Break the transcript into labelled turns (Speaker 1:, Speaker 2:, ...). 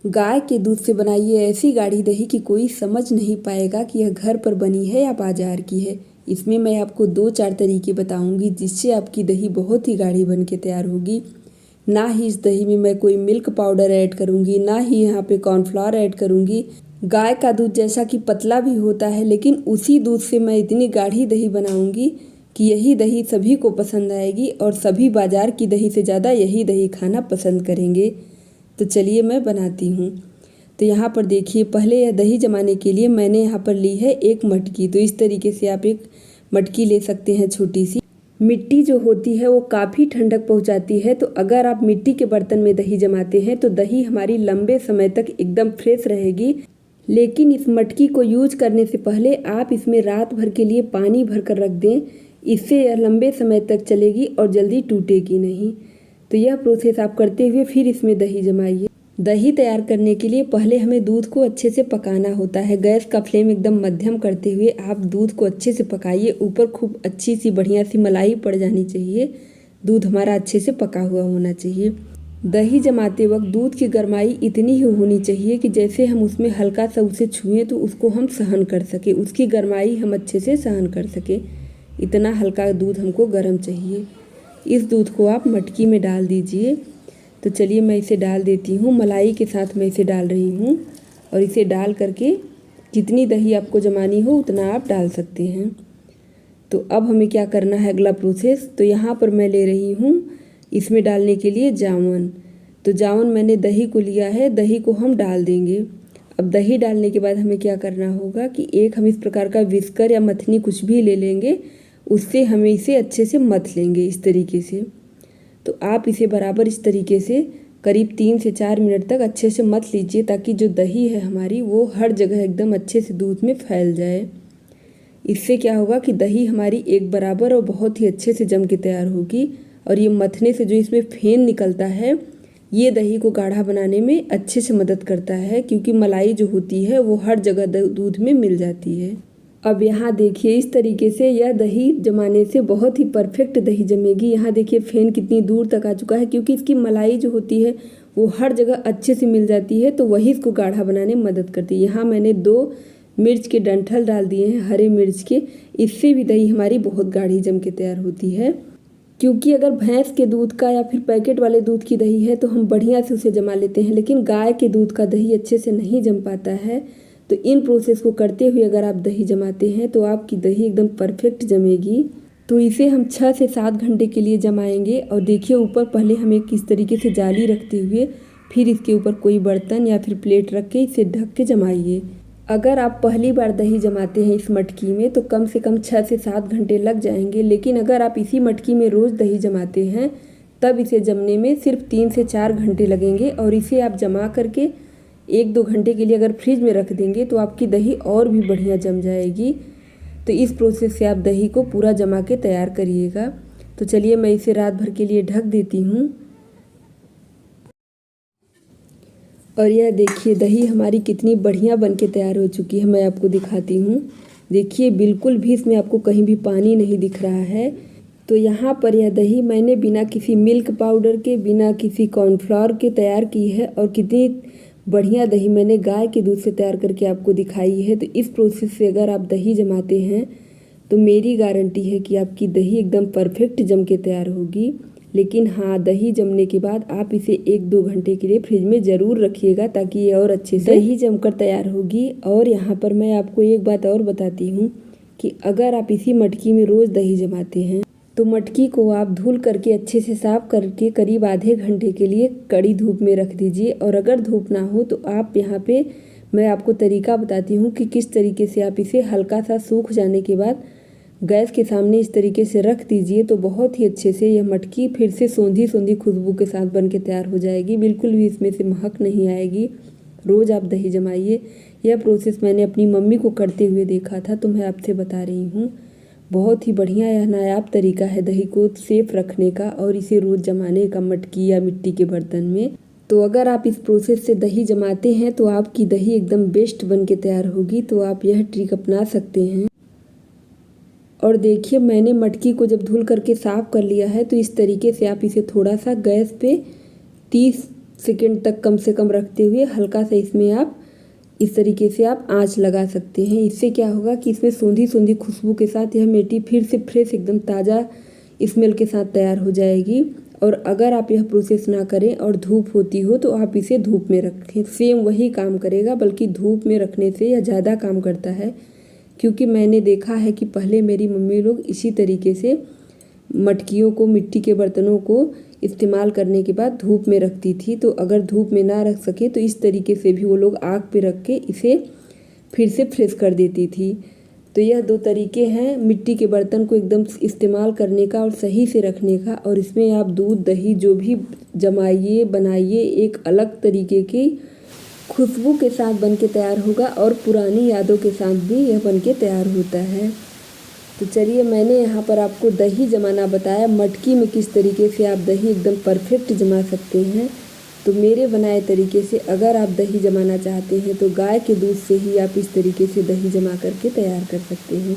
Speaker 1: गाय के दूध से बनाइए ऐसी गाढ़ी दही कि कोई समझ नहीं पाएगा कि यह घर पर बनी है या बाजार की है। इसमें मैं आपको 2-4 तरीके बताऊंगी जिससे आपकी दही बहुत ही गाढ़ी बन के तैयार होगी। ना ही इस दही में मैं कोई मिल्क पाउडर ऐड करूंगी, ना ही यहाँ पे कॉर्नफ्लावर ऐड करूंगी। गाय का दूध जैसा कि पतला भी होता है, लेकिन उसी दूध से मैं इतनी गाढ़ी दही बनाऊंगी कि यही दही सभी को पसंद आएगी और सभी बाजार की दही से ज़्यादा यही दही खाना पसंद करेंगे। तो चलिए मैं बनाती हूँ। तो यहाँ पर देखिए, पहले यह दही जमाने के लिए मैंने यहाँ पर ली है एक मटकी। तो इस तरीके से आप एक मटकी ले सकते हैं छोटी सी। मिट्टी जो होती है वो काफ़ी ठंडक पहुँचाती है, तो अगर आप मिट्टी के बर्तन में दही जमाते हैं तो दही हमारी लंबे समय तक एकदम फ्रेश रहेगी। लेकिन इस मटकी को यूज करने से पहले आप इसमें रात भर के लिए पानी भर कर रख दें। इससे यह लंबे समय तक चलेगी और जल्दी टूटेगी नहीं। तो यह प्रोसेस आप करते हुए फिर इसमें दही जमाइए। दही तैयार करने के लिए पहले हमें दूध को अच्छे से पकाना होता है। गैस का फ्लेम एकदम मध्यम करते हुए आप दूध को अच्छे से पकाइए। ऊपर खूब अच्छी सी बढ़िया सी मलाई पड़ जानी चाहिए। दूध हमारा अच्छे से पका हुआ होना चाहिए। दही जमाते वक्त दूध की गर्माई इतनी ही होनी चाहिए कि जैसे हम उसमें हल्का सा उसे छुएं तो उसको हम सहन कर सके, उसकी गर्माई हम अच्छे से सहन कर सके। इतना हल्का दूध हमको गर्म चाहिए। इस दूध को आप मटकी में डाल दीजिए। तो चलिए मैं इसे डाल देती हूँ। मलाई के साथ मैं इसे डाल रही हूँ और इसे डाल करके जितनी दही आपको जमानी हो उतना आप डाल सकते हैं। तो अब हमें क्या करना है अगला प्रोसेस। तो यहाँ पर मैं ले रही हूँ इसमें डालने के लिए जावन। तो जावन मैंने दही को लिया है, दही को हम डाल देंगे। अब दही डालने के बाद हमें क्या करना होगा कि एक हम इस प्रकार का विस्कर या मथनी कुछ भी ले लेंगे, उससे हमें इसे अच्छे से मथ लेंगे इस तरीके से। तो आप इसे बराबर इस तरीके से करीब 3 से 4 मिनट तक अच्छे से मथ लीजिए ताकि जो दही है हमारी वो हर जगह एकदम अच्छे से दूध में फैल जाए। इससे क्या होगा कि दही हमारी एक बराबर और बहुत ही अच्छे से जम के तैयार होगी। और ये मथने से जो इसमें फेन निकलता है ये दही को गाढ़ा बनाने में अच्छे से मदद करता है, क्योंकि मलाई जो होती है वो हर जगह दूध में मिल जाती है। अब यहाँ देखिए इस तरीके से यह दही जमाने से बहुत ही परफेक्ट दही जमेगी। यहाँ देखिए फेन कितनी दूर तक आ चुका है, क्योंकि इसकी मलाई जो होती है वो हर जगह अच्छे से मिल जाती है, तो वही इसको गाढ़ा बनाने में मदद करती है। यहाँ मैंने 2 मिर्च के डंठल डाल दिए हैं, हरे मिर्च के। इससे भी दही हमारी बहुत गाढ़ी जम के तैयार होती है। क्योंकि अगर भैंस के दूध का या फिर पैकेट वाले दूध की दही है तो हम बढ़िया से उसे जमा लेते हैं, लेकिन गाय के दूध का दही अच्छे से नहीं जम पाता है। तो इन प्रोसेस को करते हुए अगर आप दही जमाते हैं तो आपकी दही एकदम परफेक्ट जमेगी। तो इसे हम 6 से 7 घंटे के लिए जमाएंगे। और देखिए ऊपर पहले हम एक इस तरीके से जाली रखते हुए फिर इसके ऊपर कोई बर्तन या फिर प्लेट रख के इसे ढक के जमाइए। अगर आप पहली बार दही जमाते हैं इस मटकी में तो कम से कम 6 से 7 घंटे लग जाएंगे, लेकिन अगर आप इसी मटकी में रोज़ दही जमाते हैं तब इसे जमने में सिर्फ 3 से 4 घंटे लगेंगे। और इसे आप जमा करके 1-2 घंटे के लिए अगर फ्रिज में रख देंगे तो आपकी दही और भी बढ़िया जम जाएगी। तो इस प्रोसेस से आप दही को पूरा जमा के तैयार करिएगा। तो चलिए मैं इसे रात भर के लिए ढक देती हूँ। और यह देखिए दही हमारी कितनी बढ़िया बन के तैयार हो चुकी है। मैं आपको दिखाती हूँ। देखिए बिल्कुल भी इसमें आपको कहीं भी पानी नहीं दिख रहा है। तो यहाँ पर यह दही मैंने बिना किसी मिल्क पाउडर के, बिना किसी कॉर्नफ्लावर के तैयार की है। और कितनी बढ़िया दही मैंने गाय के दूध से तैयार करके आपको दिखाई है। तो इस प्रोसेस से अगर आप दही जमाते हैं तो मेरी गारंटी है कि आपकी दही एकदम परफेक्ट जम के तैयार होगी। लेकिन हाँ, दही जमने के बाद आप इसे 1-2 घंटे के लिए फ्रिज में ज़रूर रखिएगा ताकि ये और अच्छे से दही जमकर तैयार होगी। और यहाँ पर मैं आपको एक बात और बताती हूँ कि अगर आप इसी मटकी में रोज़ दही जमाते हैं तो मटकी को आप धुल करके अच्छे से साफ करके करीब आधे घंटे के लिए कड़ी धूप में रख दीजिए। और अगर धूप ना हो तो आप यहाँ पे मैं आपको तरीका बताती हूँ कि किस तरीके से आप इसे हल्का सा सूख जाने के बाद गैस के सामने इस तरीके से रख दीजिए। तो बहुत ही अच्छे से यह मटकी फिर से सोंधी सोंधी खुशबू के साथ बन के तैयार हो जाएगी। बिल्कुल भी इसमें से महक नहीं आएगी। रोज़ आप दही जमाइए। यह प्रोसेस मैंने अपनी मम्मी को करते हुए देखा था, तो मैं आपसे बता रही हूँ। बहुत ही बढ़िया यह नायाब तरीका है दही को सेफ रखने का और इसे रोज़ जमाने का मटकी या मिट्टी के बर्तन में। तो अगर आप इस प्रोसेस से दही जमाते हैं तो आपकी दही एकदम बेस्ट बन के तैयार होगी। तो आप यह ट्रिक अपना सकते हैं। और देखिए मैंने मटकी को जब धुल करके साफ़ कर लिया है तो इस तरीके से आप इसे थोड़ा सा गैस पे 30 सेकंड तक कम से कम रखते हुए हल्का सा इसमें आप इस तरीके से आप आंच लगा सकते हैं। इससे क्या होगा कि इसमें सूंधी सूंधी खुशबू के साथ यह मेथी फिर से फ्रेश एकदम ताज़ा स्मेल के साथ तैयार हो जाएगी। और अगर आप यह प्रोसेस ना करें और धूप होती हो तो आप इसे धूप में रखें, सेम वही काम करेगा, बल्कि धूप में रखने से यह ज़्यादा काम करता है। क्योंकि मैंने देखा है कि पहले मेरी मम्मी लोग इसी तरीके से मटकियों को, मिट्टी के बर्तनों को इस्तेमाल करने के बाद धूप में रखती थी। तो अगर धूप में ना रख सके तो इस तरीके से भी वो लोग आग पे रख के इसे फिर से फ्रेश कर देती थी। तो यह दो तरीके हैं मिट्टी के बर्तन को एकदम इस्तेमाल करने का और सही से रखने का। और इसमें आप दूध दही जो भी जमाइए बनाइए, एक अलग तरीके की खुशबू के साथ बन के तैयार होगा और पुरानी यादों के साथ भी यह बन के तैयार होता है। तो चलिए, मैंने यहाँ पर आपको दही जमाना बताया, मटकी में किस तरीके से आप दही एकदम परफेक्ट जमा सकते हैं। तो मेरे बनाए तरीके से अगर आप दही जमाना चाहते हैं तो गाय के दूध से ही आप इस तरीके से दही जमा करके तैयार कर सकते हैं।